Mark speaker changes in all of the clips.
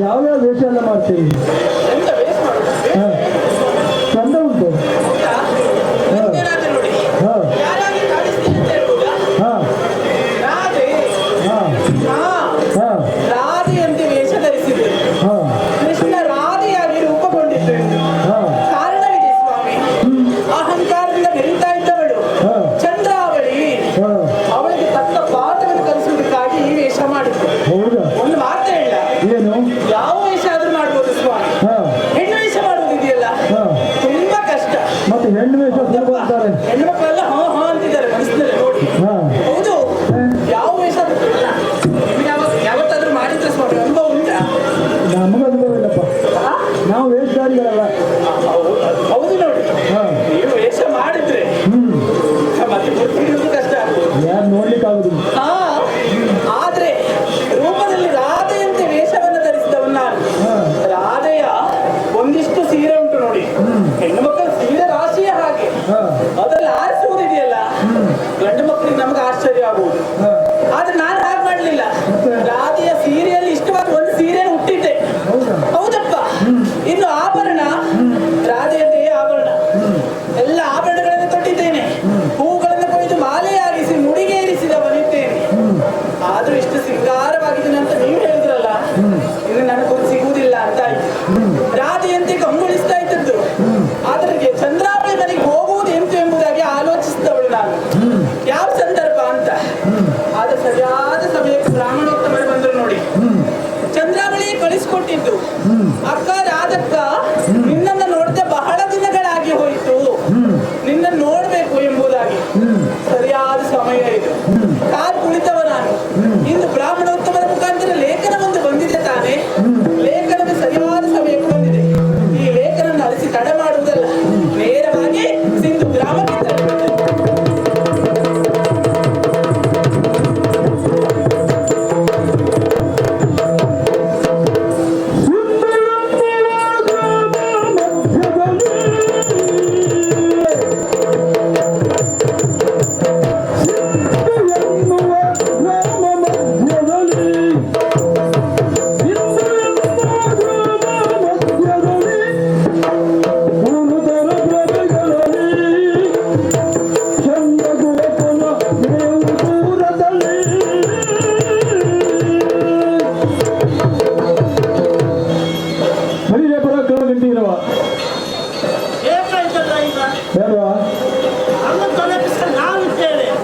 Speaker 1: ಯಾವ್ಯಾವ ವೇಷ ಎಲ್ಲ ಮಾಡ್ತೀವಿ? ಚಂದ ಉಂಟು.
Speaker 2: ರಾಧೆಯಂತೆ ವೇಷ ಧರಿಸಿದೆ. ಕೃಷ್ಣ ರಾಧೆಯಾಗಿ ರೂಪುಗೊಂಡಿದ್ದೆ. ಕಾರಣವಿದೆ ಸ್ವಾಮಿ. ಅಹಂಕಾರದಿಂದ ಬೆರೀತಾ ಇದ್ದವಳು ಚಂದ್ರಾವಳಿ. ಅವಳಿಗೆ ತಕ್ಕ ಪಾಠವನ್ನು ಕಲಿಸುವುದಕ್ಕಾಗಿ ಈ ವೇಷ ಮಾಡಿದ್ದು. ಒಂದು ಮಾತು ಹೇಳ,
Speaker 1: ಏನು?
Speaker 2: ಯಾವ ವೇಷ ಆದ್ರೂ ಮಾಡ್ಬೋದು ಸ್ವಾಮಿ. ಹೆಣ್ಣು ವೇಷ ಮಾಡುವುದಿದೆಯಲ್ಲ ತುಂಬಾ ಕಷ್ಟ.
Speaker 1: ಮತ್ತೆ ಹೆಣ್ಣು ವೇಷ
Speaker 2: ಹೆಣ್ಣು ಮಕ್ಕಳೆಲ್ಲ ಹಾ ಅಂತಿದ್ದಾರೆ ಮನಸ್ಸಿನಲ್ಲಿ ನೋಡಿ. ಹೌದು, ಯಾವ ವೇಷ ಯಾವತ್ತಾದ್ರೂ ಮಾಡಿದ್ರೆ ಸ್ವಾಮಿ ಅನುಭವ ಉಂಟಾ?
Speaker 1: ನಮಗೆ ಅನುಭವ ಇಲ್ಲಪ್ಪ, ನಾವು ವೇಷಧಾರಿಗಳಲ್ಲ.
Speaker 2: ಹೌದು ನೋಡಿ, ನೀವು ವೇಷ ಮಾಡಿದ್ರೆ ಮತ್ತೆ ಗೊತ್ತಿರೋದು ಕಷ್ಟ ಆಗ್ಬೋದು.
Speaker 1: ಯಾರು ನೋಡ್ಲಿಕ್ಕೆ ಆಗುದಿಲ್ಲ.
Speaker 2: ಆದ್ರೆ ರೂಪದಲ್ಲಿ ರಾಧೆಯಂತೆ ವೇಷವನ್ನು ಧರಿಸಿದವನ್ನ ನಾನು. ರಾಧೆಯ ಒಂದಿಷ್ಟು ಸೀರೆ ಉಂಟು ನೋಡಿ, ಹೆಣ್ಣು ಮಕ್ಕಳ ಸೀರೆ ರಾಶಿಯ ಹಾಗೆ. ಅದರಲ್ಲಿ ಆರಿಸುವುದಿದೆಯಲ್ಲ, ಗಂಡು ಮಕ್ಕಳಿಗೆ ನಮ್ಗೆ ಆಶ್ಚರ್ಯ ಆಗುವುದು. ಆದ್ರೆ ನಾನು ಹಾಗೆ ಮಾಡ್ಲಿಲ್ಲ. ರಾಧೆಯ ಸೀರೆಯಲ್ಲಿ ಇಷ್ಟವಾದ ಒಂದು ಸೀರೆ ಹುಟ್ಟಿದ್ದೆ. ಹೌದಪ್ಪ. ಇನ್ನು ಆಭರಣ, ರಾಧೆಯಂತೆಯೇ ಆಭರಣ, ಎಲ್ಲ ಆಭರಣಗಳನ್ನು ತೊಟ್ಟಿದ್ದೇನೆ. ಹೂಗಳನ್ನು ಕೊಯ್ದು ಮಾಲೆಯಾಗಿಸಿ ಮುಡಿಗೇರಿಸಿದವನಿದ್ದೇನೆ. ಆದ್ರೂ ಇಷ್ಟು ಸಿಂಗಾರವಾಗಿದ್ದೀನಿ ಅಂತ ನೀವು ಹೇಳಿದ್ರಲ್ಲ, ಇನ್ನು ನನಗೊಂದು ಸಿಗುವುದಿಲ್ಲ ಅಂತ ಆಯ್ತು. ರಾಧೆಯಂತೆ ಕಂಗೊಳಿಸ್ತಾ ಇದ್ದದ್ದು. ಆದ್ರೆ ಚಂದ್ರಾವಳಿ ಮನೆಗೆ ಹೋಗುವುದು ಎಂತು ಎಂಬುದಾಗಿ ಆಲೋಚಿಸಿದವಳು ನಾನು, ಯಾವ ಸಂದರ್ಭ ಅಂತ. ಆದ್ರೆ ಸರಿಯಾದ ಸಮಯಕ್ಕೆ ಬ್ರಾಹ್ಮಣೋತ್ತಮರು ಬಂದರು ನೋಡಿ. ಚಂದ್ರಾವಳಿಯೇ ಕಳಿಸಿಕೊಟ್ಟಿದ್ದು, ಅಕ್ಕ ರಾಧಕ್ಕ ನಿನ್ನನ್ನು ನೋಡದೆ ಬಹಳ ದಿನಗಳಾಗಿ ಹೋಯಿತು, ನಿನ್ನ ನೋಡ್ಬೇಕು ಎಂಬುದಾಗಿ. ಸರಿಯಾದ ಸಮಯ ಇದು. ಕಾಲು ಕುಳಿತವ ನಾನು. ಇಂದು ಬ್ರಾಹ್ಮಣೋತ್ತಮರ ಮುಖಾಂತರ ಲೇಖನ ಒಂದು ಬಂದಿದೆ ತಾನೆ. ಲೇಖನದ ಸರಿಯಾದ ಸಮಯಕ್ಕೆ ಬಂದಿದೆ. ಈ ಲೇಖನ ಅಳಿಸಿ ತಡೆ ಮಾಡುವುದಲ್ಲ, ನೇರವಾಗಿ ಸಿಂಧು ಗ್ರಾಮಕ್ಕೆ ತಲುಪಿದೆ.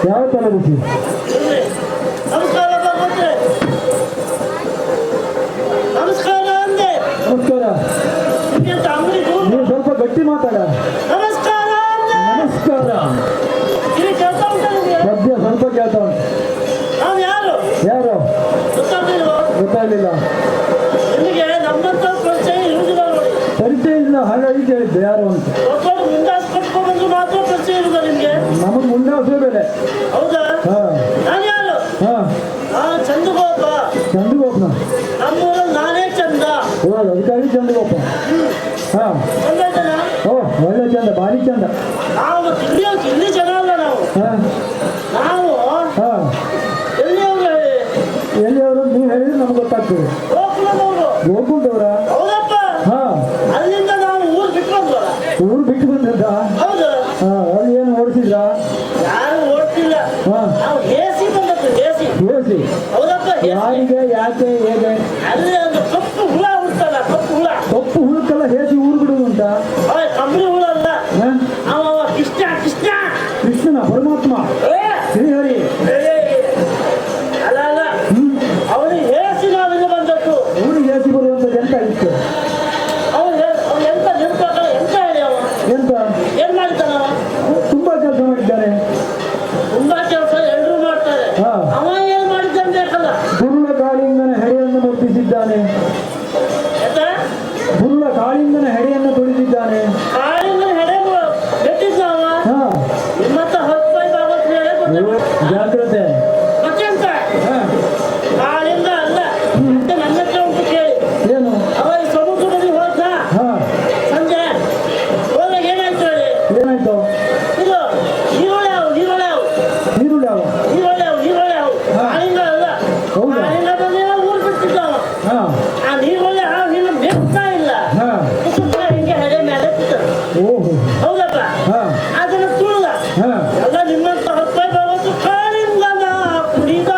Speaker 1: ಯಾವ ತರಬೇತಿ?
Speaker 2: ನಮಸ್ಕಾರ ಅಂದೆ.
Speaker 1: ನಮಸ್ಕಾರ. ನೀವು ಸ್ವಲ್ಪ ಗಟ್ಟಿ ಮಾತಾಡ.
Speaker 2: ನಮಸ್ಕಾರ.
Speaker 1: ನಮಸ್ಕಾರ. ಸದ್ಯ ಸ್ವಲ್ಪ ಕೇಳ್ತಾ ಉಂಟು.
Speaker 2: ಯಾರು
Speaker 1: ಯಾರು ಗೊತ್ತಾಗ್ಲಿಲ್ಲ.
Speaker 2: ನಿಮಗೆ ನಮ್ಮಂತ ಪರಿಚಯ ಇರುವುದಿಲ್ಲ ನೋಡಿ.
Speaker 1: ಪರಿಚಯ ಇಲ್ಲ, ಹಾಗಾಗಿ ಕೇಳಿದ್ದೆ ಯಾರು ಅಂತ.
Speaker 2: ಮುಂದಾಸ್ ಕಟ್ಕೊಂಡು ಮಾತ್ರ ಪರಿಚಯ ಇರುವುದ ನಿಮ್ಗೆ?
Speaker 1: ನಮಗೆ ಮುಂದಾಸೇ ಬೇರೆ.
Speaker 2: ಹೌದಾ? ನಾನು ಯಾರು? ಚಂದ್ರಗೋಪ.
Speaker 1: ಚಂದ್ರಗೋಪನ
Speaker 2: ನಮ್ಮೂರಲ್ಲಿ ನಾನೇ ಚಂದ.
Speaker 1: ಅದಕ್ಕಾಗಿ ಚಂದ್ರಗೋಪ.
Speaker 2: ಒಳ್ಳೆ ಜನ.
Speaker 1: ಒಳ್ಳೆ ಚಂದ, ಭಾರಿ ಚಂದ.
Speaker 2: ನಾವು ಇಲ್ಲಿ ಜನ ಅಲ್ಲ ನಾವು. ನಾವು
Speaker 1: ಎಲ್ಲಿಯವರು ನೀವು ಹೇಳಿದ್ರೆ ನಮ್ಗೆ ಗೊತ್ತಾಗ್ತದೆ.
Speaker 2: ಗೋಕುಲದವರು.
Speaker 1: ಗೋಕುಲದವರ?
Speaker 2: ಹೌದಪ್ಪ. ಅಲ್ಲಿಂದ ನಾವು ಊರು ಬಿಟ್ಟು ಬಂದ್ವಲ್ಲ.
Speaker 1: ಊರು ಬಿಟ್ಟು ಬಂದದ್ದ?
Speaker 2: ಹೌದು.
Speaker 1: ಅಲ್ಲಿ ಏನು ಓಡಿಸಿದ್ರ?
Speaker 3: ಯಾರು ಓಡ್ತಿಲ್ಲ.
Speaker 1: ಹಾ.
Speaker 3: ನಾವು ಹೇಸಿ ಬಂದದ್ದು ಹೇಸಿ.
Speaker 1: ಹೇಸಿ
Speaker 3: ಹೌದಪ್ಪ ಹೇಸಿ.
Speaker 1: ಯಾರಿಗೆ ಯಾಕೆ ಹೇಗೆ
Speaker 3: ಅಲ್ಲಿ ಒಂದು ಕಪ್ಪು ಹುಳ ಉಂಟಲ್ಲ, ಕಪ್ಪು ಹುಳ.
Speaker 1: ತಪ್ಪು ಹುಡುಕಲ್ಲ ಹೇಸಿ ಊರು ಬಿಡುವುದು ಅಂತ
Speaker 3: ಕಂಬಳಿ ಹುಳ ಅಲ್ಲ.
Speaker 1: ಹಾ?
Speaker 3: ಅವ ಕೃಷ್ಣ ಕೃಷ್ಣ.
Speaker 1: ಕೃಷ್ಣನ ಪರಮಾತ್ಮ
Speaker 3: ಏ,
Speaker 1: ಶ್ರೀಹರಿ.
Speaker 3: ಏ, ಅಲ್ಲ ಅಲ್ಲ, ಅವನಿಗೆ ಹೇಸಿ ನಾವಿಂದ ಬಂದದ್ದು.
Speaker 1: ಊರಿಗೆ ಹೇಸಿ ಬರುವಂತದ್ದು ಎಂತ ಇತ್ತು
Speaker 3: ಅವನು ಎಂತ ನೆನಪಾಗಲ್ಲ. ಎಂತ ಹೇಳಿ ಅವ
Speaker 1: ಎಂತ
Speaker 3: ಏನ್ ಮಾಡ್ತಾನ ಅವ?
Speaker 1: ತುಂಬಾ ಕೆಲಸ ಮಾಡಿದ್ದಾನೆ.
Speaker 3: ತುಂಬಾ ಕೆಲಸ ಎಲ್ರು ಮಾಡ್ತಾರೆ.
Speaker 1: ಹಾ.
Speaker 3: ಅವ ಏನ್ ಮಾಡಿದ್ದಾನೆ ಬೇಕಲ್ಲ.
Speaker 1: ಗುರುಳ ಕಾಳಿಂಗನ ಹೆಡೆಯನ್ನು ಮುಟ್ಟಿಸಿದ್ದಾನೆ.
Speaker 3: ಆಯ್ತಾ?
Speaker 1: ಗುರುಳ ಕಾಳಿಂಗನ ಹೆಡೆಯನ್ನು ತುಳಿದಿದ್ದಾನೆ.
Speaker 3: ಕಾಳಿಂಗನ ಹೆಡೆ ಬೆಟ್ಟಿದ್ದ ಅವ.
Speaker 1: ಹಾ.
Speaker 3: ನಿಮ್ಮತ್ತ 10 ರೂಪಾಯಿ ಬಾಬತ್ ಹೇಳಿ ಕೊಟ್ಟಿದ್ದ.
Speaker 1: ಜಾಗ್ರತೆ.
Speaker 3: ಮತ್ತೆಂತ?
Speaker 1: ಹಾ.
Speaker 3: ಕಾಳಿಂಗ ಅಲ್ಲ. ಮತ್ತೆ ನನ್ನ ಹತ್ರ ಉಂಟು ಕೇಳಿ.
Speaker 1: ಏನು
Speaker 3: ಅವ ಈ ಸಮುದ್ರದಲ್ಲಿ ಹೋದ
Speaker 1: ಹಾ
Speaker 3: ಸಂಜೆ ಹೋದಾಗ ಏನಾಯ್ತು ಹೇಳಿ?
Speaker 1: ಏನಾಯ್ತು
Speaker 3: ಇದು ನೀರೊಳೆ ಅವು, ನೀರೊಳೆ ಅವು,
Speaker 1: ನೀರುಳ್ಳಿ ಯಾವ
Speaker 3: ನೀರೊಳೆ ಅವು, ನೀರೊಳೆ ಅವು.
Speaker 1: ಹಾ.
Speaker 3: ಕಾಳಿಂಗ ಅಲ್ಲ.
Speaker 1: ಹೌದಾ?
Speaker 3: ಕಾಳಿಂಗ ಬಂದು ಊರು ಬಿಡ್ತಿದ್ದ ಅವ.
Speaker 1: ಹಾ
Speaker 3: ಆ ನೀರೊಳೆ ಹಾವು ಇನ್ನು ಮೆತ್ತಾ ಇಲ್ಲ.
Speaker 1: ಹಾ
Speaker 3: ಸುತ್ತ ಹಿಂಗೆ ಹೆಡೆ ಮೇಲೆ ಬಿಟ್ಟರು.
Speaker 1: ಓಹೋ
Speaker 3: ಹೌದಪ್ಪ?
Speaker 1: ಹಾ
Speaker 3: ಅದನ್ನ ತುಳಿದ.
Speaker 1: ಹಾ
Speaker 3: ಎಲ್ಲ ನಿಮ್ಮಂತ 10 ರೂಪಾಯಿ ಬಾಬತ್ತು ಕಾಳಿಂಗನ ಕುಡಿದ.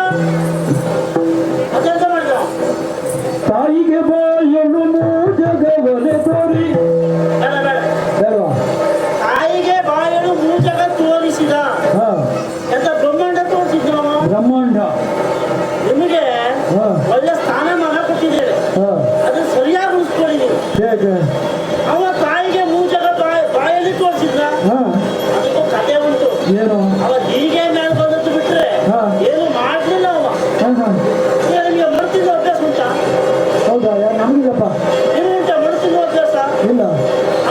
Speaker 3: ಅದೆಂತ ಮಾಡಿದ?
Speaker 1: ತಾಯಿಗೆ ಬಾಯನು ಜಗವನೆ ತೋರಿ
Speaker 3: ಬೇಡ ಬೇಡ.
Speaker 1: ಬೇಡವಾ
Speaker 3: ತಾಯಿಗೆ ಬಾಯಲು ಮೂಜಗ ತೋರಿಸಿದ.
Speaker 1: ಹಾ
Speaker 3: ಎಂತ ಬ್ರಹ್ಮಾಂಡ ತೋರಿಸಿದ್ದ ಅವ.
Speaker 1: ಬ್ರಹ್ಮಾಂಡ.
Speaker 3: ನಿಮಗೆ
Speaker 1: ಹಾ
Speaker 3: ಒಳ್ಳೆ ಸ್ಥಾನಮಾನ ಕೊಟ್ಟಿದ್ದೇವೆ,
Speaker 1: ಹಾ
Speaker 3: ಅದನ್ನ ಸರಿಯಾಗಿ ಉಳಿಸ್ಕೊಳ್ಳಿ ನೀವು.
Speaker 1: ಹೇಗೆ
Speaker 3: ಅವ ತಾಯಿಗೆ ಮೂಜಗ ಬಾಯಲ್ಲಿ ತೋರಿಸಿದ್ದ.
Speaker 1: ಹಾ
Speaker 3: ಅದಕ್ಕೂ ಕತೆ ಉಂಟು.
Speaker 1: ಏನು
Speaker 3: ಅವ ಹೀಗೆ ಮೇಲೆ ಬಂದದ್ದು ಬಿಟ್ರೆ
Speaker 1: ಹಾ.
Speaker 3: ಏನು ಮಾಡ್ಲಿಲ್ಲ ಅವ.
Speaker 1: ಹಾ ಹಾ
Speaker 3: ಈಗ ನಿಮಗೆ ಮಡ್ತಿದ್ದ ಅಭ್ಯಾಸ ಉಂಟಾ?
Speaker 1: ಹೌದಾ ಯಾರು ನಮಗಿಲ್ಲಪ್ಪ.
Speaker 3: ನಿಮ್ಗೆ ಉಂಟಾ ಮಡ್ತಿದ್ದ ಅಭ್ಯಾಸ?
Speaker 1: ಇಲ್ಲ.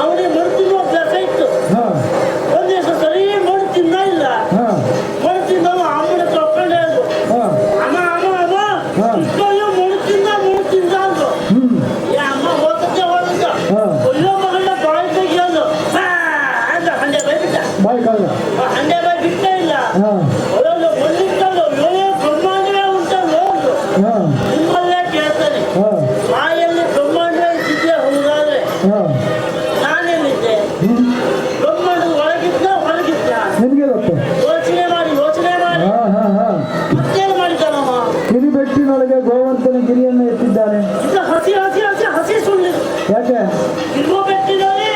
Speaker 3: ಅವನಿಗೆ ಮಡ್ತಿದ್ದ ಅಭ್ಯಾಸ ಇತ್ತು.
Speaker 1: ಹಾ
Speaker 3: ಒಂದ್ ದಿವಸ ಸರಿ ಮಣ್ಣು ತಿಂದ ಇಲ್ಲ.
Speaker 1: ಹಾ
Speaker 3: ಮಣ್ಣು ತಿಂದವ ಅಮ್ಮನ ತಕೊಂಡೆ ಅಂದ್ರು.
Speaker 1: ಹಾ
Speaker 3: ಅಮ್ಮ ಅಮ್ಮ ಅಮ್ಮ
Speaker 1: ಹಾ.
Speaker 3: ಇಷ್ಟೊಂದು ಮಣ್ಣು ತಿಂದ ಅಂದ್ರು. ಈ ಅಮ್ಮ ಹೋಗತ್ತೆ ಹೋಗತ್ತ.
Speaker 1: ಹಾ.
Speaker 3: ಒಳ್ಳೆ ಮಗಳನ್ನ ಬಾಯಿ ತೆಗಿಯೋದು ಅಂತ ಹಂಡೆ ಬಾಯಿ ಬಿಟ್ಟ.
Speaker 1: ಬಾಯ್ ಕಾಲ.
Speaker 3: ಹಂಡೆ ಬಾಯಿ ಬಿಟ್ಟೇ ಇಲ್ಲ.
Speaker 1: ಹಾ
Speaker 3: ಒಳ್ಳೊಳ್ಳೆ ಮಣ್ಣಿಟ್ಟಲ್ಲ ಏನೇ ಬ್ರಹ್ಮಾಂಡವೇ ಉಂಟಲ್ಲ ಅಂದ್ರು.
Speaker 1: ಹಾ
Speaker 3: ನಿಮ್ಮಲ್ಲೇ ಕೇಳ್ತಾನೆ,
Speaker 1: ಹಾ
Speaker 3: ಬಾಯಲ್ಲಿ ಬ್ರಹ್ಮಾಂಡವೇ ಇದ್ದಿದ್ದೆ ಹೌದಾದ್ರೆ
Speaker 1: ಹಾ
Speaker 3: ನಾನೇನಿದ್ದೆ? ಬ್ರಹ್ಮಾಂಡದ ಒಳಗಿದ್ದ ಹೊರಗಿದ್ದ?
Speaker 1: ನಿಮಗೆ ಗೊತ್ತು.
Speaker 3: ಯೋಚನೆ ಮಾಡಿ
Speaker 1: ಹಾ ಹಾ ಹಾ
Speaker 3: ಮತ್ತೇನು ಮಾಡಿದ್ದಾನಮ್ಮ?
Speaker 1: ಕಿರಿಬೆಟ್ಟಿನೊಳಗೆ ಗೋವರ್ಧನ ಗಿರಿಯನ್ನು ಎತ್ತಿದ್ದಾನೆ.
Speaker 3: ಇದು ಹಸಿ ಹಸಿ ಹಸಿ ಹಸಿ ಸುಳ್ಳು.
Speaker 1: ಯಾಕೆ
Speaker 3: ಇರುವ ಬೆಟ್ಟಿನಲ್ಲಿ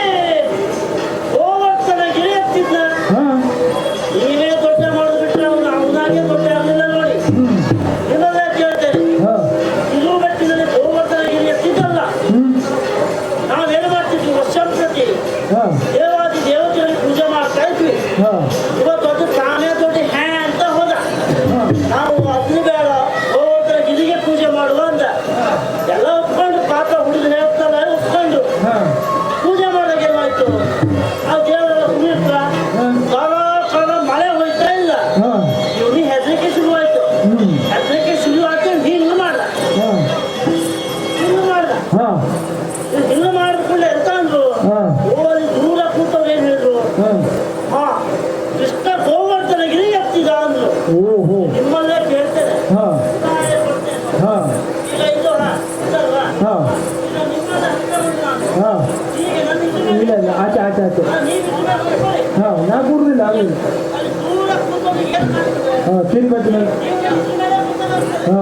Speaker 3: ಗೋವರ್ಧನ ಗಿರಿ ಎತ್ತಿದ್ದ.
Speaker 1: ಹಾ
Speaker 3: ನೀವೇ ದೊಡ್ಡ ಮಾಡೋದು ಬಿಟ್ರೆ ಅವನು ಅವನಾಗೆ ದೊಡ್ಡ ಆಗಲಿಲ್ಲ ನೋಡಿ. ನಿಮ್ಮಲ್ಲೇ ಕೇಳ್ತೇನೆ,
Speaker 1: ಹಾ
Speaker 3: ಇರುವ ಬೆಟ್ಟಿನಲ್ಲಿ ಗೋವರ್ಧನ ಗಿರಿ ಎತ್ತಿದ್ದಲ್ಲ. ನಾವೇನು ಮಾಡ್ತಿದ್ವಿ ವರ್ಷಂಪ್ರತಿ
Speaker 1: ಹಾ
Speaker 3: ದೇವಾದಿ ದೇವತೆಗಳಿಗೆ ಪೂಜೆ ಮಾಡ್ತಾ ಇದ್ವಿ.
Speaker 1: ಹಾ
Speaker 3: ಇವತ್ತು ಅದು ತಾನೇ ದೊಡ್ಡ ಹ್ಯಾ ಅಂತ ಹೋದ.
Speaker 1: ಹಾ
Speaker 3: ನಾವು ಅದನ್ನು ಬೇಡ ಗೋವರ್ಧನ ಗಿರಿಗೆ ಪೂಜೆ ಮಾಡುವ ಅಂದ. ಎಲ್ಲ ಒಪ್ಕೊಂಡು ಪಾಪ ಹುಡುಗ ಹೇಳ್ತಾನೆ ಒಪ್ಕೊಂಡು
Speaker 1: ಹಾ
Speaker 3: ಪೂಜೆ ಮಾಡಿದಾಗ ಏನಾಯ್ತು? ಆ ದೇವರೆಲ್ಲ ಕುಣಿತ ಕಾಲ ಮಳೆ ಹೋಯ್ತಾ ಇಲ್ಲ.
Speaker 1: ಹಾ
Speaker 3: ಇವನಿಗೆ ಹೆದರಿಕೆ ಶುರುವಾಯ್ತು. ಹೆದರಿಕೆ ಶುರುವಾಯ್ತು. ಹಿಂಗೆ ಮಾಡ್ದ,
Speaker 1: ಹಾ
Speaker 3: ಹಿಂಗೆ ಮಾಡ್ದ.
Speaker 1: ಹಾ
Speaker 3: ಹಿಂಗೆ ಮಾಡಿದ್ಕೊಂಡು ಎಂತ ಅಂದ್ರು?
Speaker 1: ಹಾ.
Speaker 3: ಅಲ್ಲಿ ದೂರ ಕೂತವ್ರು ಏನ್ ಹೇಳಿದ್ರು?
Speaker 1: ಹಾ
Speaker 3: ಹಾ, ಕೃಷ್ಣ ಗೋವರ್ಧನ ಗಿರಿ ಎತ್ತಿದ ಅಂದ್ರು.
Speaker 1: ಓಹೋ
Speaker 3: ನಿಮ್ಮಲ್ಲೇ ಕೇಳ್ತೇನೆ,
Speaker 1: ಹಾ
Speaker 3: ಉದಾಹರಣೆ ಕೊಡ್ತೇನೆ.
Speaker 1: ಹಾ
Speaker 3: ಈಗ ಇದು ಇದಲ್ವಾ?
Speaker 1: ಹಾ
Speaker 3: ಈಗ ನಿಮ್ಮನ್ನ ಹಚ್ಕೊಂಡು ನಾನು.
Speaker 1: ಹಾ
Speaker 3: ಈಗ ನನ್ನ
Speaker 1: ಇಲ್ಲ ಇಲ್ಲ ಆಚೆ ಆಚೆ ಆಚೆ.
Speaker 3: ನೀವು ಇದನ್ನ ಕೊಡ್ಕೊಳ್ಳಿ.
Speaker 1: ಹಾ ನಾ ಕೂರುದಿಲ್ಲ ಆಗಲಿಲ್ಲ.
Speaker 3: ಅಲ್ಲಿ ದೂರ ಕೂತವ್ರು ಏನ್ ಮಾಡ್ತಾರೆ?
Speaker 1: ಹಾ ಕಿರಿಬೆಟ್ಟಿನಲ್ಲಿ.
Speaker 3: ನೀವು ಎತ್ತು ಮೇಲೆ ಕೂತ್ಕೊಳ್ಳಿ.
Speaker 1: ಹಾ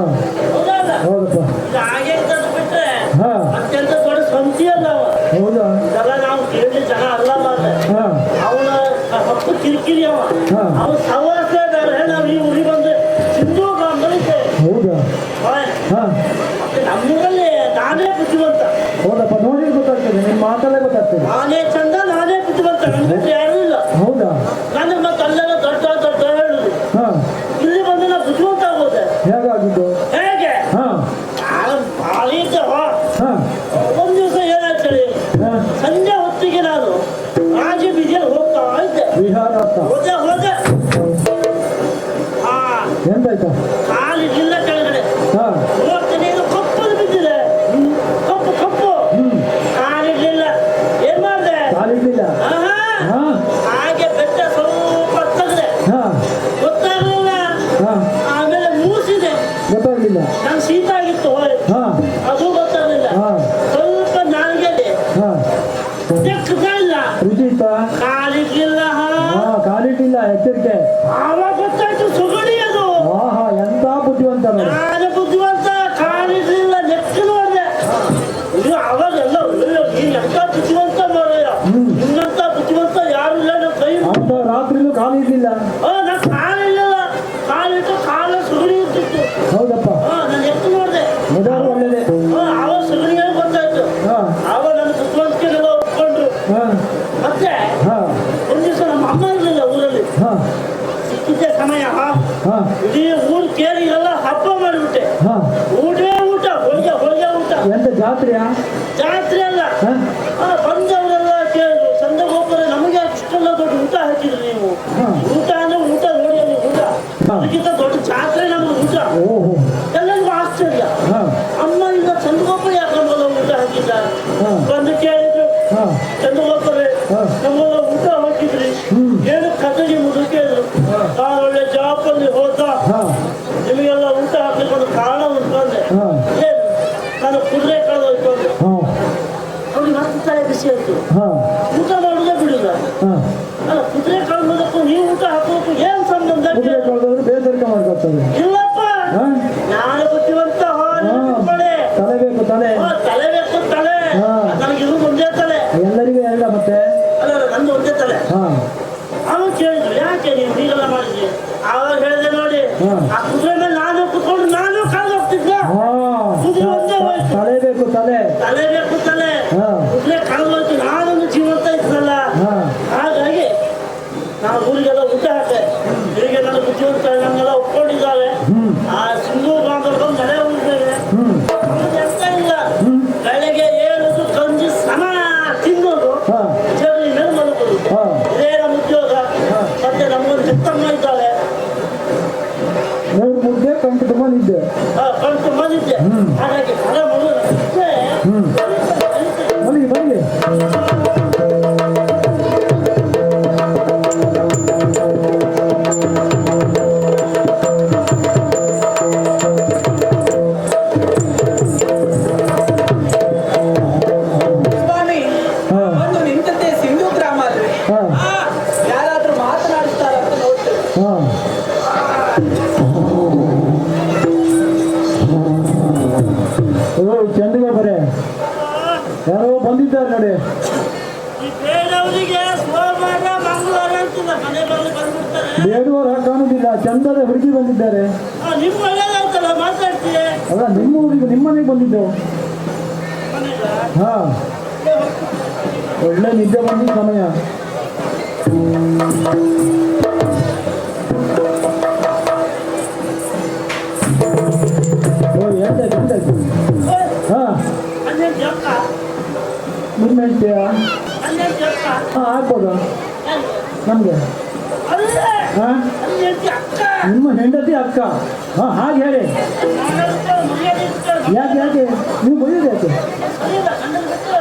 Speaker 3: ಹೌದಾ ಅಲ್ಲ?
Speaker 1: ಹೌದಪ್ಪ.
Speaker 3: ಇದು ಹಾಗೆ ಇದ್ದದ್ದು ಬಿಟ್ರೆ
Speaker 1: ಹಾ
Speaker 3: ಅತ್ಯಂತ ದೊಡ್ಡ ಸಂತಿ ಅಲ್ಲ ಅವ.
Speaker 1: ಹೌದಾ
Speaker 3: ಇದೆಲ್ಲ ನಾವು ಕೇಳಿದ ಜನ ಅಲ್ಲ ಮಾತ್ರ.
Speaker 1: ಹಾ
Speaker 3: ಅವನ ಹತ್ತು ಕಿರಿಕಿರಿ ಅವ.
Speaker 1: ಹಾ.
Speaker 3: ಅವನ ಸವಾಸ ಬೇರೆ. ನಾವು ಈ ಊರಿಗೆ ಬಂದು ಸಿಂಧು ಗ್ರಾಮದಲ್ಲಿ
Speaker 1: ಹೌದಾ ಹಾ
Speaker 3: ಮತ್ತೆ ನಮ್ಮೂರಲ್ಲಿ ನಾನೇ ಬುದ್ಧಿವಂತ.
Speaker 1: ಹೌದಪ್ಪ ನೋಡಿ ಗೊತ್ತಾಗ್ತದೆ. ನಿಮ್ಮ ಮಾತಲ್ಲೇ ಗೊತ್ತಾಗ್ತದೆ.
Speaker 3: ನಾನೇ ಚಂದ, ನಾನೇ ಬುದ್ಧಿವಂತ. ನನ್ನ ಬಿಟ್ಟರೆ ಯಾರೂ ಇಲ್ಲ.
Speaker 1: ಹೌದಾ
Speaker 3: ನನಗೆ ಮತ್ತೆ ಅಲ್ಲೆಲ್ಲ ದೊಡ್ಡ ದೊಡ್ಡ ಹೇಳುದು.
Speaker 1: ಹಾ
Speaker 3: ಇಲ್ಲಿ ಬಂದು ನಾವು ಬುದ್ಧಿವಂತ ಆಗೋದೆ
Speaker 1: ಹೇಗಾಗಿದ್ದು.
Speaker 3: ಹೇಗೆ?
Speaker 1: ಹಾ
Speaker 3: ನಾನು ಭಾರಿ ಇದ್ದವ.
Speaker 1: ಹಾ
Speaker 3: ಒಂದ್ ದಿವಸ ಏನಾಯ್ತು ಹೇಳಿ?
Speaker 1: ಹಾ
Speaker 3: ಸಂಜೆ ಹೊತ್ತಿಗೆ ನಾನು ರಾಜ ಬೀದಿಯಲ್ಲಿ ಹೋಗ್ತಾ ಇದ್ದೆ.
Speaker 1: ವಿಹಾರಾರ್ಥ.
Speaker 3: ಹೋದೆ ಹಾ,
Speaker 1: ಎಂತಾಯ್ತಾ.
Speaker 3: ಕಾಲಿಲ್ಲ ಕೆಳಗಡೆ.
Speaker 1: ಹಾ
Speaker 3: ನೋಡ್ತೇನೆ ಇದು ಕಪ್ಪಲ್ಲಿ ಬಿದ್ದಿದೆ. ಕಪ್ಪು ಕಾಲಿರ್ಲಿಲ್ಲ. ಏನ್ ಮಾಡ್ದೆ?
Speaker 1: ಕಾಲಿಡ್ಲಿಲ್ಲ.
Speaker 3: ಆಹಾ,
Speaker 1: ಹಾ
Speaker 3: ಹಾಗೆ ಬೆಟ್ಟ ಸ್ವಲ್ಪ ಆವಾಗ ಗೊತ್ತಾಯ್ತು ಸುಗಡಿ ಅದು.
Speaker 1: ಆಹಾ ಎಂತ ಬುದ್ಧಿವಂತ ನೋಡಿ.
Speaker 3: ನಾನು ಬುದ್ಧಿವಂತ ಕಾಣಿರ್ಲಿಲ್ಲ, ನೆಕ್ಸ್ಟ್ ನೋಡಿದೆ. ಇದು ಅವಾಗೆಲ್ಲ ನೀನ್ ಎಂತ ಬುದ್ಧಿವಂತ ಮಾರಾಯ, ನಿನ್ನಂತ ಬುದ್ಧಿವಂತ ಯಾರು ಇಲ್ಲ. ನಮ್ಮ ಕೈ
Speaker 1: ಅಂತ ರಾತ್ರಿಲೂ ಖಾಲಿ ಇರ್ಲಿಲ್ಲ.
Speaker 3: ನಾ ಕಾಲಿಲ್ಲ, ಕಾಲಿಟ್ಟು ಕಾಲ ಸುಗಡಿ ಇರ್ತಿತ್ತು.
Speaker 1: ಹೌದಪ್ಪ,
Speaker 3: ನಾನು ಎತ್ತು ನೋಡಿದೆ.
Speaker 1: ಮೊದಲು ಒಳ್ಳೆದೆ.
Speaker 3: ಆವಾಗ ಸುಗಡಿಗೆ ಗೊತ್ತಾಯ್ತು.
Speaker 1: ಹಾ
Speaker 3: ಆವಾಗ ನನ್ನ ಬುದ್ಧಿವಂತಿಕೆಲ್ಲ ಒಪ್ಕೊಂಡ್ರು.
Speaker 1: ಹಾ
Speaker 3: ಮತ್ತೆ
Speaker 1: ಹಾ
Speaker 3: ಒಂದ್ ದಿವಸ ನಮ್ಮ ಅಮ್ಮ ಇರಲಿಲ್ಲ ಊರಲ್ಲಿ.
Speaker 1: ಹಾ
Speaker 3: ಸಿಕ್ಕಿದ್ದೆ ಸಮಯ,
Speaker 1: ಹಾ
Speaker 3: ಇಡೀ ಊರು ಕೇರಿಗೆಲ್ಲ ಹಬ್ಬ ಮಾಡಿಬಿಟ್ಟೆ.
Speaker 1: ಹಾ
Speaker 3: ಊಟವೇ ಊಟ, ಹೋಳಿಗೆ ಹೋಳಿಗೆ ಊಟ.
Speaker 1: ಎಂತ ಜಾತ್ರೆಯಾ?
Speaker 3: ಜಾತ್ರೆ ಅಲ್ಲ,
Speaker 1: ಹಾ
Speaker 3: ಬಂದವರೆಲ್ಲ ಕೇಳಿದ್ರು, ಸಂದರ್ಭ ಹೋಗ್ತಾರೆ ನಮಗೆ ಅಷ್ಟೆಲ್ಲ ದೊಡ್ಡ ಊಟ ಹಾಕಿದ್ರು ನೀವು.
Speaker 1: ಹಾ.
Speaker 3: ಊಟ ಅಂದ್ರೆ ಊಟ ನೋಡಿ ಅಲ್ಲಿ ಊಟ,
Speaker 1: ಹಾ.
Speaker 3: ಅದಕ್ಕಿಂತ ದೊಡ್ಡ ಜಾತ್ರೆ ನಮ್ಗೆ ಊಟ.
Speaker 1: ಓಹೋ.
Speaker 3: ಎಲ್ಲರಿಗೂ ಆಶ್ಚರ್ಯ.
Speaker 1: ಹಾ
Speaker 3: ಅಮ್ಮ ಈಗ ಚಂದ್ರಗೋಪಾಲ ಯಾಕಂಬಲ್ಲ ಊಟ ಹಾಕಿದ್ದಾರೆ.
Speaker 1: ಹಾ.
Speaker 3: ಬಂದು ಕೇಳಿದ್ರು,
Speaker 1: ಹಾ
Speaker 3: ಚಂದ್ರಗೋಪಾಲೆ
Speaker 1: ಹಾ.
Speaker 3: ನಮ್ಗೆಲ್ಲ ಊಟ ಹಾಕಿದ್ರಿ, ಏನು ಕಥೆಗೆ ಮುದು ಕೇಳಿದ್ರು. ನಾನು ಒಳ್ಳೆ ಜಾಬಲ್ಲಿ ಹೋದ,
Speaker 1: ಹಾ
Speaker 3: ನಿಮಗೆಲ್ಲ ಊಟ ಹಾಕ್ಲಿಕ್ಕೆ ಒಂದು ಕಾರಣ ಉಂಟು ಅಂದೆ.
Speaker 1: ಹಾ.
Speaker 3: ಏನು? ನಾನು ಕುದುರೆ ಕಳೆದೋಯ್ತು ಅಂದೆ.
Speaker 1: ಹಾ
Speaker 3: ಅವ್ರಿಗೆ ಮತ್ತೆ ತಲೆ ಬಿಸಿ ಆಯ್ತು.
Speaker 1: ಹಾ
Speaker 3: ಊಟ ಮಾಡೋದೇ ಬಿಡಿಲ್ಲ.
Speaker 1: ಹಾ
Speaker 3: ಅಲ್ಲ, ಕುದುರೆ ಕಳೆದೋದಕ್ಕೂ ನೀವು ಊಟ ಹಾಕೋದಕ್ಕೂ ಏನ್ ಸಂಬಂಧ?
Speaker 1: ಕುದುರೆ ಕಳೆದವ್ರು ಬೇಸರಿಕೆ ಮಾಡ್ಕೊಳ್ತದೆ.
Speaker 3: ಇಲ್ಲಪ್ಪ,
Speaker 1: ಹಾ
Speaker 3: ನಾನು ಬುದ್ಧಿವಂತ.
Speaker 1: ತಲೆ ಬೇಕು ತಲೆ.
Speaker 3: ತಲೆ ಬೇಕು ತಲೆ.
Speaker 1: ಹಾ.
Speaker 3: ನನಗಿರು ಒಂದೇ ತಲೆ.
Speaker 1: ಎಲ್ಲರಿಗೂ ಎರಡ ಮತ್ತೆ.
Speaker 3: ಅಲ್ಲ, ನಂದು ಒಂದೇ ತಲೆ.
Speaker 1: ಹಾ
Speaker 3: ಅವಾಗ ಕೇಳಿದ್ರು, ಯಾಕೆ ನೀವು ಹೀಗೆಲ್ಲ ಮಾಡಿದ್ರಿ? ಆವಾಗ ಹೇಳಿದೆ ನೋಡಿ,
Speaker 1: ಹಾ.
Speaker 3: ಆ ಕುದುರೆ ಮೇಲೆ ನಾನು ಕುತ್ಕೊಂಡು ನಾನು ಕಳೆದು ಹೋಗ್ತಿದ್ದೆ.
Speaker 1: ಹಾ
Speaker 3: ಕುದುರೆ ಒಂದೇ ಹೋಯ್ತು.
Speaker 1: ತಲೆ ಬೇಕು ತಲೆ.
Speaker 3: ತಲೆ ಬೇಕು ತಲೆ.
Speaker 1: ಹಾ.
Speaker 3: ಕುದುರೆ ಕಳೆದು ಹೋಯ್ತು, ನಾನೊಂದು ಜೀವಂತ ಇದ್ನಲ್ಲ.
Speaker 1: ಹಾ
Speaker 3: ಹಾಗಾಗಿ ನಾವು ಊರಿಗೆಲ್ಲ ಊಟ ಹಾಕೆ ಹೀಗೆ ನನ್ನ ಬುದ್ಧಿವಂತ ನಮ್ಗೆಲ್ಲ ಒಪ್ಕೊಂಡಿದ್ದಾರೆ. ಆ ಸಿಂಧೂ ಬಾಂಧವರು ಬಂದು ಮನೆ ಉಳಿದ್ದೇವೆ. ಎಂತ ಇಲ್ಲ, ಬೆಳಗ್ಗೆ ಏಳುದು ಗಂಜಿ ಸಮ ತಿನ್ನೋದು,
Speaker 1: ಹಾ.
Speaker 3: ಜಗಲಿ ಮೇಲೆ ಮಲಗೋದು.
Speaker 1: ಹಾ.
Speaker 3: ಇದೇ ನಮ್ಮ ಉದ್ಯೋಗ. ಮತ್ತೆ ನಮಗೊಂದು ಹೆತ್ತಮ್ಮ ಇದ್ದಾಳೆ,
Speaker 1: 3 ಮುದ್ದೆ ಕಂಟು ತುಂಬ ನಿದ್ದೆ.
Speaker 3: ಕಳ್ತು ಬಂದಿದ್ದೆ. ಹಾಗಾಗಿ ಹೊರ ಮಗಳು
Speaker 1: ಮಲಗಿ ಮಲಗಿ.
Speaker 2: ಸ್ವಾಮಿ,
Speaker 1: ಹಾ.
Speaker 2: ಒಂದು ನಿಂತಂತೆ ಸಿಂಧು ಗ್ರಾಮ ಅಲ್ವೇ?
Speaker 1: ಹಾ.
Speaker 2: ಯಾರಾದ್ರೂ ಮಾತನಾಡಿಸ್ತಾರ ಅಂತ ನೋಡ್ತೇವೆ.
Speaker 1: ಹಾ ಓ ಚಂದ್ರಗೋಪರೆ ಯಾರೋ ಬಂದಿದ್ದಾರೆ ನೋಡಿ.
Speaker 3: ಈ ಬೇಡವರಿಗೆ ಸೋಮವಾರ ಮಂಗಳವಾರ ಅಂತಿಲ್ಲ, ಮನೆ ಬಂದ್ಬಿಡ್ತಾರೆ.
Speaker 1: ಬೇಡುವವರು ಕಾಣುವುದಿಲ್ಲ, ಚಂದದ ಹುಡುಗಿ ಬಂದಿದ್ದಾರೆ.
Speaker 3: ನಿಮ್ ಒಳ್ಳೇದಾಯ್ತಲ್ಲ, ಮಾತಾಡ್ತೀವಿ.
Speaker 1: ಅಲ್ಲ ನಿಮ್ಮ ಊರಿಗೆ ನಿಮ್ಮನೆಗೆ ಬಂದಿದ್ದೆವು.
Speaker 3: ಮನೆಗ
Speaker 1: ಹಾ ಒಳ್ಳೆ ನಿದ್ದೆ ಬಂದಿದ್ದ ಸಮಯ. ಓ ಎಂತ ಹಾ
Speaker 3: ಅಲ್ಲೇ ಜಕ್ಕ,
Speaker 1: ನಿಮ್ಮ ಹೇಳ್ತೀಯ?
Speaker 3: ಅಲ್ಲೇ ಜಕ್ಕ.
Speaker 1: ಹಾ ಆಗ್ಬೋದು ನಮ್ಗೆ.
Speaker 3: ಅಲ್ಲೇ
Speaker 1: ಹಾ
Speaker 3: ಅಲ್ಲೇ ಅಕ್ಕ.
Speaker 1: ನಿಮ್ಮ ಹೆಂಡತಿ ಅಕ್ಕ. ಹಾ ಹಾಗೆ ಹೇಳಿ.
Speaker 3: ನಾನಂತೂ ಮರ್ಯಾದೆ ಇರ್ತದೆ.
Speaker 1: ಯಾಕೆ ಯಾಕೆ ನೀವು ಬೈಯೋದು ಯಾಕೆ?
Speaker 3: ಸರಿಯಿಲ್ಲ, ಗಂಡನ ಬಿಟ್ಟು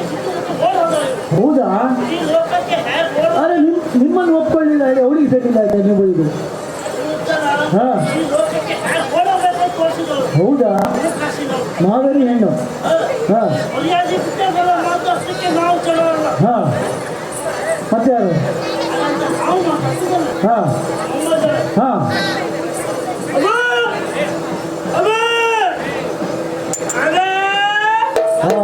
Speaker 3: ಚಿಕ್ಕದಕ್ಕೆ ಓಡ್ ಹೋದವ್ರು.
Speaker 1: ಹೌದಾ?
Speaker 3: ಈ ಲೋಕಕ್ಕೆ ಹೇಗೆ ಓಡ್
Speaker 1: ಅರೆ ನಿಮ್ಮನ್ನು ಒಪ್ಕೊಳ್ಳಿಲ್ಲ ಹೇಳಿ ಅವಳಿಗೆ ಸರಿಯಿಲ್ಲ ಆಯ್ತಾ ನೀವು ಬೈಯೋದು?
Speaker 3: ಹೋಗ್ತಾರ?
Speaker 1: ಹಾ
Speaker 3: ಈ ಲೋಕಕ್ಕೆ ಹೇಗೆ ಓಡೋಗ್ಬೇಕು ಅಂತ ತೋರಿಸಿದವ್ರು.
Speaker 1: ಹೌದಾ?
Speaker 3: ಕಾಸಿನವ್ರು.
Speaker 1: ಮಾದರಿ ಹೆಣ್ಣು. ಹಾ
Speaker 3: ಮರ್ಯಾದೆ ಬಿಟ್ಟೆಲ್ಲ ಮಾತಾಡ್ಸಕ್ಕೆ ನಾವು ಚಲೋ ಅಲ್ಲ.
Speaker 1: ಹಾ ಮತ್ತೆ ಯಾರು?
Speaker 3: ಹಾಗಂತ ನಾವು ಮಾತಾಡ್ತಿದ್ದಲ್ಲ.
Speaker 1: ಹಾ
Speaker 3: ಅಮ್ಮದವ್ರು.
Speaker 1: ಹಾ
Speaker 3: ಅಮ್ಮ! ಅಮ್ಮ! ಅಮ್ಮ!
Speaker 1: ಹಾ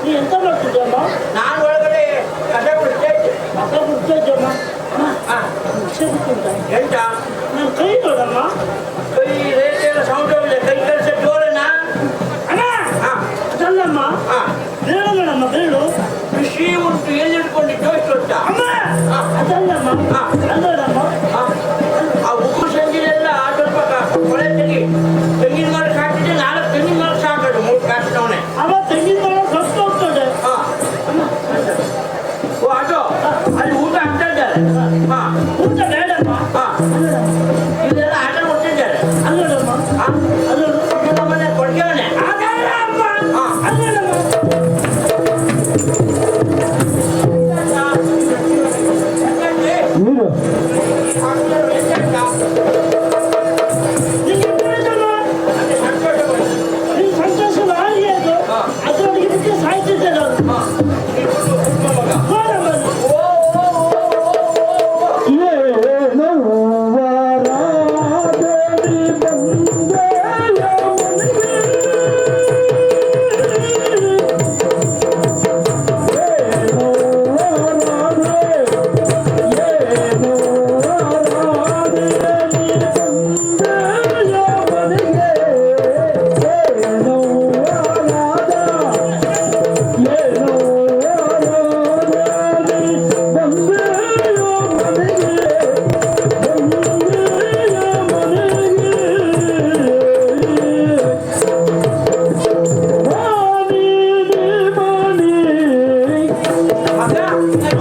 Speaker 3: ನೀ ಎಂತ ಮಾಡ್ತಿದ್ದಮ್ಮ?
Speaker 2: ನಾನು ಒಳಗಡೆ ಕಸ ಕುಡಿಸ್ತಾ ಇದ್ದೆ.
Speaker 3: ಮಗ ಬಿಡ್ತಿದ್ದಮ್ಮ.
Speaker 2: ಎಂಟ
Speaker 3: ನನ್ನ ಕೈ ನೋಡಮ್ಮ.
Speaker 2: ಕೈ ರೇಖೆಲ್ಲ ಸೌಂಡ್ ಹೋಗಿದೆ. ಕೈ ಕೆಲಸ ಜೋರನ.
Speaker 3: ಅಣ್ಣ! ಅದಲ್ಲಮ್ಮ, ಬೇಡ ಮೇಡಮ್ಮ, ಬೇಡು.
Speaker 2: ಕೃಷಿ ಉಂಟು ಎಲ್ಲಿ ಹಿಡ್ಕೊಂಡಿದ್ದು ಎಷ್ಟು ವರ್ಷ?
Speaker 3: ಅಮ್ಮ! ಅದಲ್ಲಮ್ಮ, ಅಲ್ಲೋಡಮ್ಮ.
Speaker 2: ಆ ಉಪ್ಪು ಸಂಜಿಲೆಲ್ಲ ಸ್ವಲ್ಪ ಕೊಳೆ ತೆಗಿ. ತೆಂಗಿನ ಮರಕ್ಕೆ ಹಾಕಿದ್ರೆ 4 ತೆಂಗಿನ ಮರಕ್ಕೆ ಸಾಕೋದು 3 ಕಾಸಿನವನೇ.
Speaker 3: ಅವ ತೆಂಗಿನ ಮರ ಸತ್ತು ಹೋಗ್ತದೆ.
Speaker 2: ಓ ಆಟೋ ಅಲ್ಲಿ ಊಟ ಆಗ್ತಾ ಇದ್ದಾರೆ.
Speaker 3: ಊಟ ಬೇಡಮ್ಮ.
Speaker 2: ಇದೆಲ್ಲ ಆಟ ಕೊಟ್ಟಿದ್ದಾರೆ.
Speaker 3: ಅಲ್ಲೋಡಮ್ಮ, ಅಲ್ಲೋಡು.
Speaker 2: ನಮ್ಮನೆ ಕೊಡ್ಗೆವನೆ.
Speaker 3: ಅದಲ್ಲ ಅಮ್ಮ, ಅಲ್ಲೋಡಮ್ಮ.
Speaker 2: ಮಗ,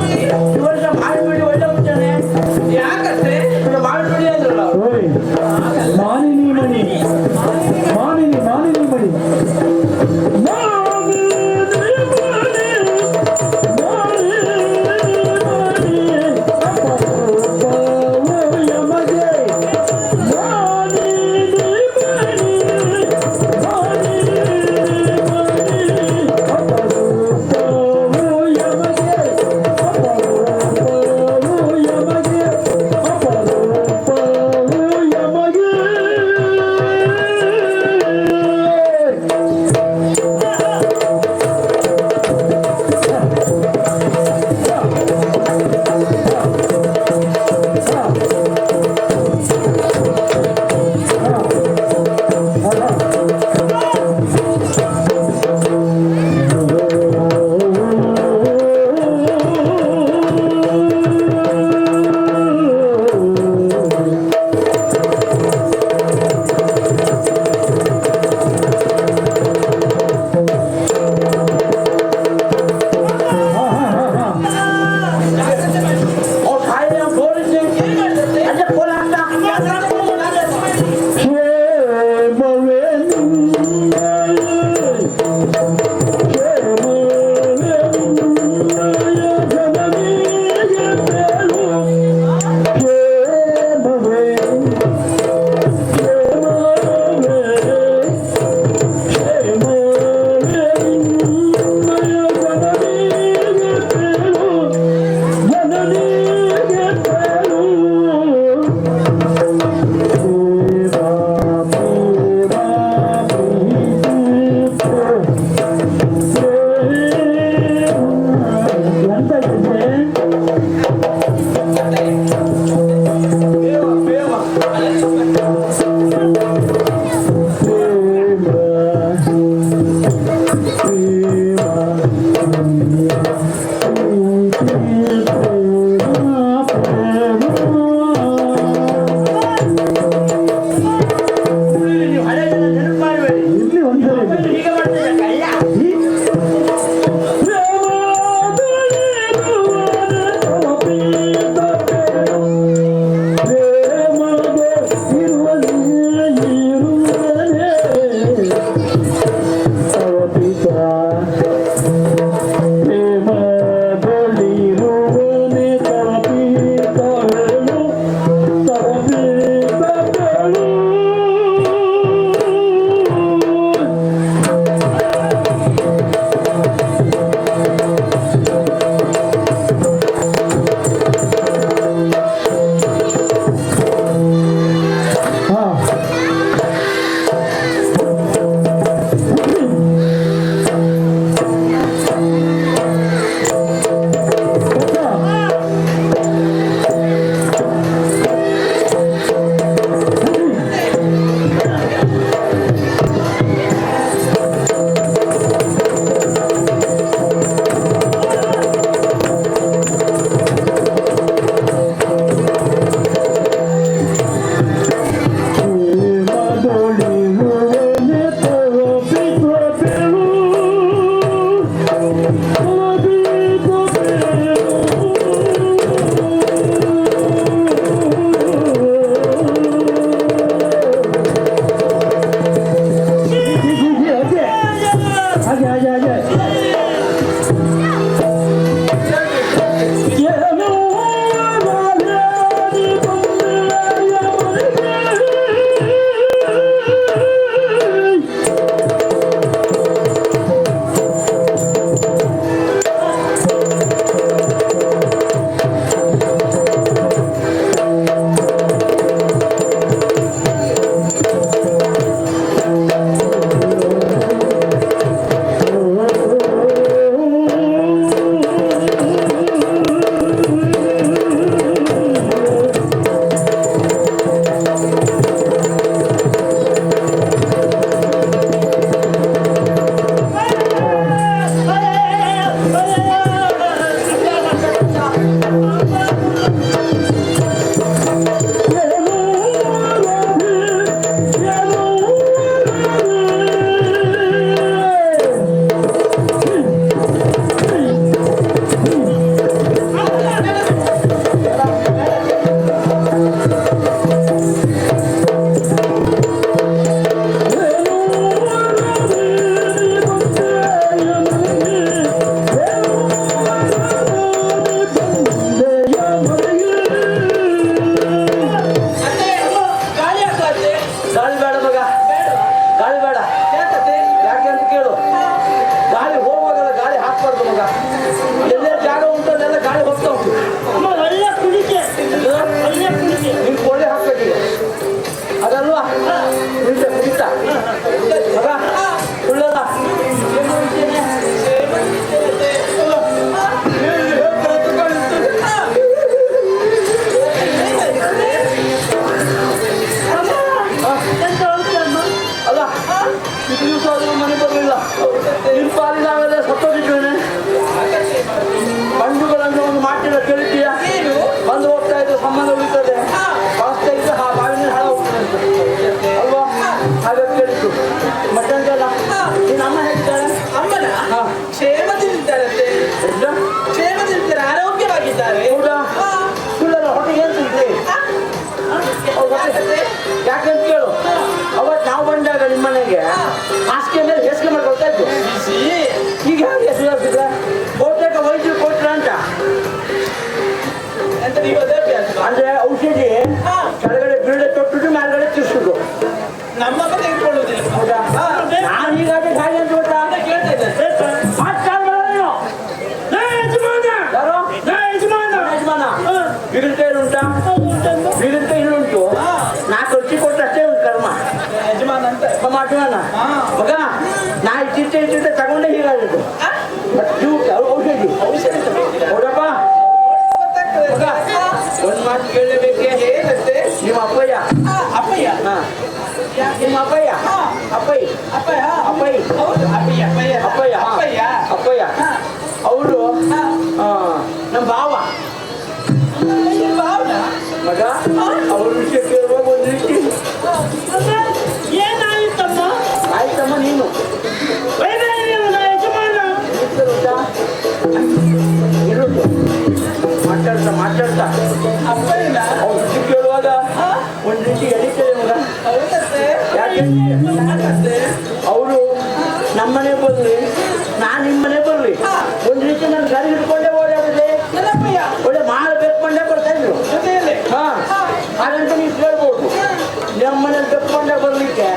Speaker 3: ಈ ವರ್ಷ ಮಾಡಿಬಿಡಿ ಒಳ್ಳೆ ಮುಂಜಾನೆ
Speaker 2: ಯಾಕಂದ್ರೆ
Speaker 3: ಮಾಡಿಬಿಡಿ ಅಂದ್ರಲ್ಲ
Speaker 1: ಓಯ್ ಮಾನಿನಿ ಮಣಿ ಮಾನಿನಿ ಮಾನಿನಿ ಮಣಿ ಮಾತೆಲ್ಲ ಕೇಳಿದ್ದೀಯಾ?
Speaker 2: ಏನು?
Speaker 1: ಬಂದು ಹೋಗ್ತಾ ಇದ್ದು ಸಂಬಂಧ ಉಳಿತದೆ, ಬಳಸ್ತಾ ಇದ್ದು ಬಾವಿನ ಹಣ ಹೋಗ್ತದೆ ಅಂತ ಅಲ್ವಾ? ಹಾಗಾಗಿ ಕೇಳಿದ್ದು ಮತ್ತೊಂದಲ್ಲ. ನಿನ್ನ ಅಮ್ಮ ಹೇಗಿದ್ದಾಳೆ?
Speaker 2: ಅಮ್ಮನ ಕ್ಷೇಮದಿಂದಿದ್ದಾರಂತೆ. ಕ್ಷೇಮದಿಂದಿದ್ದಾರೆ, ಆರೋಗ್ಯವಾಗಿದ್ದಾರೆ.
Speaker 1: ಹೌದಾ? ಸುಳ್ಳಲ್ಲ, ಹೊಟ್ಟೆಗೆ ಏನು ತಿಂತೀರಿ? ಯಾಕೆಂತ ಕೇಳು, ಅವತ್ತು ನಾವು ಬಂದಾಗ ನಿಮ್ಮ ಮನೆಗೆ ಹಾಸಿಗೆ ಮೇಲೆ ಹೇಸಿಗೆ ಮಾಡ್ಕೊಳ್ತಾ ಇದ್ದು. ಈಗ ಹೇಗೆ ಸುಧಾರಿಸಿದ್ರೆ ಬಹುತೇಕ ವೈದ್ಯರು ಕೊಟ್ರ ಅಂತ
Speaker 2: ನೀವು ಅದೇ ಅಭ್ಯಾಸ.
Speaker 1: ಅಂದ್ರೆ ಔಷಧಿ ಕೆಳಗಡೆ ಬೀಳೆ ತೊಟ್ಟು ಮೇಲ್ಗಡೆ ತಿರ್ಸುದು.
Speaker 2: ನಮ್ಮ ಮನೆ ಇಟ್ಕೊಳ್ಳುವುದಿಲ್ಲ.
Speaker 1: ಹೌದಾ? ನಾನು ಹೀಗಾಗಿ ಹಾಗೆ ಅಂತ ಗೊತ್ತಾ
Speaker 2: ಕೇಳ್ತಾ ಇದ್ದಾರೆ.
Speaker 1: ಬೀಗಲ್ಕಾಯಿ ಉಂಟಾ? ಬೀಗಲ್ಕಾಯಿ ಇಲ್ಲುಂಟು. 4 ರುಚಿ ಕೊಟ್ಟಷ್ಟೇ ಒಂದು ಕರ್ಮ.
Speaker 2: ಯಜಮಾನ ಅಂತ
Speaker 1: ಯಜಮಾನ ಮಗ, ನಾ ಇಟ್ಟಿಟ್ಟೆ ತಗೊಂಡೆ ಹೀಗಾಗಿದ್ದು. ಔಷಧಿ ಹೌದಪ್ಪ. ಮಗ, ಒಂದು ಮಾತು ಕೇಳಬೇಕೆ?
Speaker 2: ಏನಂತೆ?
Speaker 1: ನಿಮ್ಮ ಅಪ್ಪಯ್ಯ
Speaker 2: ಅಪ್ಪಯ್ಯ.
Speaker 1: ನಿಮ್ಮ ಅಪ್ಪಯ್ಯ ಅಪ್ಪಯ್ಯ
Speaker 2: ಅಪ್ಪಯ್ಯ.
Speaker 1: ಅಪ್ಪಯ್ಯ
Speaker 2: ಹೌದು, ಅಪ್ಪಯ್ಯ ಅಪ್ಪಯ್ಯ
Speaker 1: ಅಪ್ಪಯ್ಯ
Speaker 2: ಅಪ್ಪಯ್ಯ.
Speaker 1: ಅಪ್ಪಯ್ಯ ಅವರು ನಮ್ಮ ಭಾವ
Speaker 2: ಭಾವನ
Speaker 1: ಮಗ. ಅವ್ರ ವಿಷಯ ಕೇಳುವಾಗ ಒಂದು ರೀತಿ
Speaker 3: ಏನಾಯಿತಮ್ಮ?
Speaker 1: ಆಯ್ತಮ್ಮ. ನೀನು
Speaker 3: ಯಜಮಾನ
Speaker 1: ಇರುವುದು ಮಾತಾಡ್ತಾ
Speaker 2: ಅಪ್ಪಯ್ಯನ.
Speaker 1: ಅವ್ರ ವಿಷಯ ಕೇಳುವಾಗ ಒಂದು ರೀತಿ ಎಳಿತೇವೆ ಮಗ.
Speaker 2: ಹೌದಂತೆ.
Speaker 1: ಯಾಕಂದ್ರೆ ಅವರು ನಮ್ಮನೆ ಬರ್ಲಿ, ನಾನು ನಿಮ್ಮನೆ ಬರ್ಲಿ, ಒಂದು ರೀತಿ ನನ್ನ ಗಾಡಿ ಹಿಡ್ಕೊಂಡೇ ಓಡಾಡಿದೆ.
Speaker 2: ನನ್ನಪ್ಪಯ್ಯ
Speaker 1: ಒಳ್ಳೆ ಮಾಲ್ ಬೇಕೊಂಡೇ ಬರ್ತಾ ಇದ್ರು.
Speaker 2: ಜೊತೆಯಲ್ಲಿ
Speaker 1: ಹಾಗಂತ ನೀವು ಕೇಳ್ಬೋದು, ನಮ್ಮನೇಲಿ ಬೇಕೊಂಡೇ ಬರ್ಲಿಕ್ಕೆ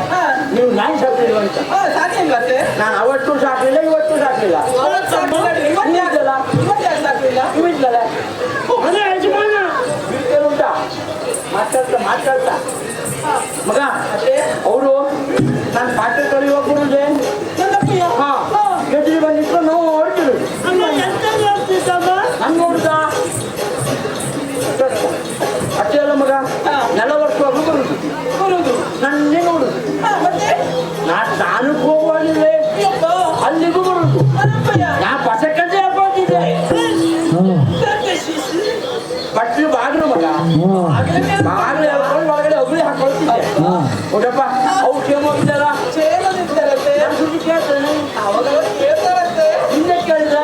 Speaker 1: ನೀವು ನಾಯಿ ಸಾಕ್ಲಿಲ್ಲ ಅಂತ.
Speaker 2: ಸಾಧ್ಯ ಇಲ್ಲಂತೆ.
Speaker 1: ನಾನು ಅವತ್ತು ಸಾಕಲಿಲ್ಲ, ಇವತ್ತು ಸಾಕಲಿಲ್ಲ.
Speaker 2: ಇವತ್ತು ಯಾಕೆ ಸಾಕಲಿಲ್ಲ?
Speaker 1: ಇವಿದ್ದಲ್ಲ
Speaker 3: ಅದೇ ಯಜಮಾನ
Speaker 1: ಉಂಟಾ? ಮಾತಾಡ್ತಾ ಮಗ.
Speaker 2: ಅದೇ
Speaker 1: ಅವರು ನಾನು ಪಾತ್ರೆ ತೊಳೆಯುವಾಗ ಬರುದೇ
Speaker 2: ನನ್ನಪ್ಪಯ್ಯ.
Speaker 1: ಎದುರು ಬಂದಿತ್ತು, ನಾವು ಹೊರಟಿರು.
Speaker 3: ಅಮ್ಮ ಎಂತ ಮಾಡ್ತಿದ್ದಮ್ಮ?
Speaker 1: ನನ್ಗೆ ನೋಡುದ ಅಷ್ಟೇ ಅಲ್ಲ ಮಗ, ನೆಲ ವರ್ಷವಾಗೂ ಬರುದು ನನ್ನೇ ನೋಡುದು.
Speaker 2: ಮತ್ತೆ
Speaker 1: ನಾನು ಹೋಗುವಾಗಿದ್ರೆ ಅಲ್ಲಿಗೂ ಬರುದು. ನಾ ಪಸಕ್ಕಂತೆ ಹಾಕೋತಿದ್ದೆ. ಬಟ್ಲು ಬಾಗಿಲು ಮಗ, ಬಾಗಿಲು ಹೇಳ್ಕೊಂಡು ಒಳಗಡೆ ಒಬ್ಬಳಿ ಹಾಕೊಳ್ತಿದ್ದೆ. ಹೌದಪ್ಪ. ಅವು ಕ್ಷೇಮ ಹೋಗಿದ್ದಾರ?
Speaker 2: ಕ್ಷೇಮದಿಂದಿದ್ದಾರಂತೆ.
Speaker 1: ಸುದ್ದಿ ಕೇಳ್ತಾನೆ.
Speaker 2: ಅವಾಗ ಕೇಳ್ತಾರಂತೆ.
Speaker 1: ಹಿಂದೆ ಕೇಳಿದ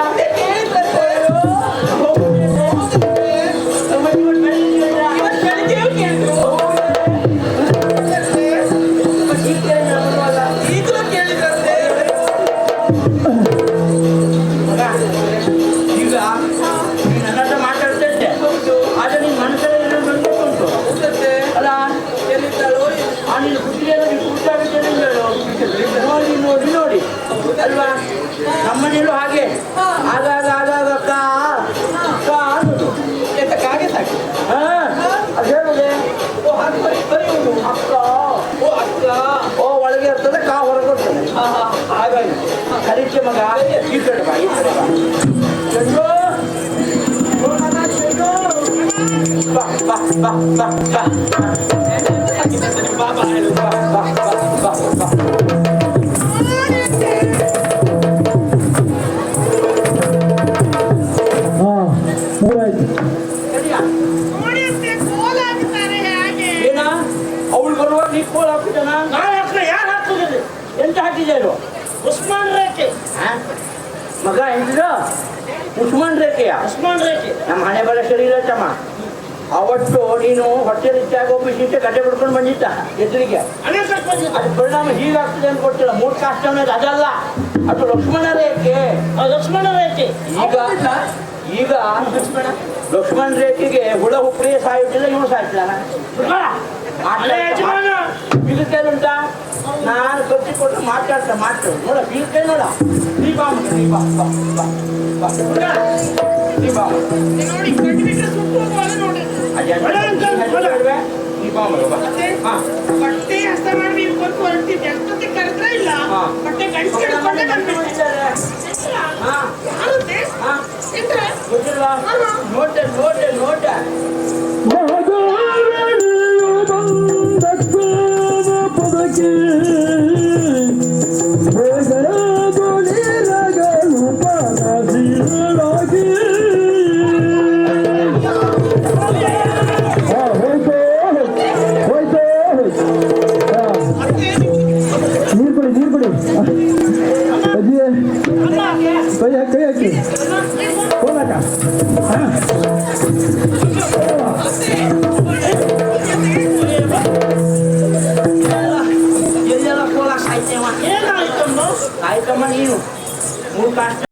Speaker 2: ಈಗಲೂ ಕೇಳಿದ್ರಂತೆ.
Speaker 1: ಈಗ ನನ್ನ ಹತ್ರ ಮಾತಾಡ್ತಾ ಇದ್ದೆ, ಆದ್ರೆ ನಿನ್ ಮನಸ್ಸಲ್ಲಿ ಉಂಟು ಅಲ್ಲ.
Speaker 2: ಎಲ್ಲಿದ್ದಾಳೋ
Speaker 1: ನೀನು ಬುದ್ಧಿಯನ್ನು ಕೂತಾಗಿದ್ದೇನೆ ಹೇಳು. ನೋಡಿ ನೋಡಿ ಅಲ್ವಾ? ನಮ್ಮನೇಲೂ ಹಾಗೆ ಆಗಾಗ ಅಕ್ಕ ಅನ್ನೋದು.
Speaker 2: ಎಂತ ಕಾಗೆ ಸಾಕಿ.
Speaker 1: ಅದು ಹೇಳುದೇ
Speaker 2: ಓ ಹಾಗೆ ಬರೆಯುವುದು.
Speaker 1: ಅಕ್ಕ.
Speaker 2: ಓ ಅಕ್ಕ.
Speaker 1: ಓ ಒಳಗೆ ಇರ್ತದೆ, ಕಾ ಹೊರಗೆ ಬರ್ತದೆ. ಹಾಗಾಗಿ ಕರೀಚೆ ಮಗ. ಈ ಕಡೆ ಬಾ, ಈ ಕಡೆ ಬಾ. ಚೆಂಡು. ಬಾ ಬಾ ಬಾ ಬಾ ಬಾ
Speaker 2: ಬಾಬಾ ಹೇಳು.
Speaker 1: ಬಾ ಬಾ ಬಾ ಬಾ ಬಾ. ಏನ ಅವಳು ಬರುವಾಗ ನೀ ಕೋಲ್ ಹಾಕಿದ್ದಾನ?
Speaker 3: ನಾನು ಹಾಕ್ರೆ ಯಾರು ಹಾಕ್ತಿದ್ದೀರಿ?
Speaker 1: ಎಂತ ಹಾಕಿದ್ದೇನು?
Speaker 3: ಉಸ್ಮಾನ್ ರೇಖೆ.
Speaker 1: ಮಗ ಎಂತ ಉಸ್ಮಾನ್ ರೇಖೆಯ?
Speaker 3: ಉಸ್ಮಾನ್ ರೇಖೆ
Speaker 1: ನಮ್ಮ ಹಣೆ ಬರ ಶರೀರ ಚಮ್ಮ. ಅವತ್ತು ನೀನು ಹೊಟ್ಟೆಲಿ ಇಟ್ಟಾಗ ಒಬ್ಬ ಶೀಟೆ ಗಡ್ಡೆ ಬಿಡ್ಕೊಂಡು ಬಂದಿದ್ದ ಎದುರಿಗೆ.
Speaker 3: ಅನೇಕ
Speaker 1: ಅದು ಪರಿಣಾಮ ಹೀಗಾಗ್ತದೆ ಅಂತ ಗೊತ್ತಿಲ್ಲ. 3 ಕಾಷ್ಟ ಅದಲ್ಲ, ಅದು ಲಕ್ಷ್ಮಣ ರೇಖೆ.
Speaker 3: ಲಕ್ಷ್ಮಣ ರೇಖೆ.
Speaker 1: ಈಗ ಲಕ್ಷ್ಮಣ ರೇಖೆಗೆ ಹುಳ ಹುಪ್ಪಳಿಯೇ ಸಾಯುತ್ತಿಲ್ಲ, ಇವನು ಸಾಯ್ತಿದ್ದಾನ.
Speaker 3: ಯಜಮಾನ
Speaker 1: ಬೀಗಕಾಯಿ ಉಂಟಾ? ನಾನು ಖರ್ಚು ಕೊಟ್ಟು ಮಾತಾಡ್ತಾ ನೋಡ ಬೀಗಕಾಯಿ ನೋಡ. ನೀ ಬಾ ಮಗ, ನೀ ಬಾ ಬಾ ಬಾ ಬಾ ನೀ ಬಾ ಮಗ.
Speaker 2: ನೋಡಿ ಕಟ್ಟಿಬಿಟ್ರೆ ಸುಟ್ಟು ಹೋಗುವಾಗ ನೋಡಿ.
Speaker 1: ನೀ ಬಾ ಮಗ ಬಾ.
Speaker 2: ಬಟ್ಟೆ ಹಸ್ತ ಮಾಡಿ ನೀವು ಬಂದು ಹೊರಟಿದ್ದೆ. ಎಷ್ಟೊತ್ತಿಗೆ ಕರೆದ್ರೆ ಇಲ್ಲ. ಬಟ್ಟೆ ಗಂಟು ಹಿಡ್ಕೊಂಡೆ ಬಂದ್ಬಿಟ್ಟೆ.
Speaker 1: ಗೊತ್ತಿಲ್ವಾ? ನೋಟ
Speaker 4: ಏನಾಯ್ತು ಹೋಗಾಟ ಹಾಂ
Speaker 1: ಎಲ್ಲೆಲ್ಲ ಕೋಲ ಸಾಯ್ತೇವ
Speaker 3: ಏನಾಯ್ತಮ್ಮ
Speaker 1: ಆಯ್ತಮ್ಮ ನೀನು ಮೂರು ಕಾಷ್ಟ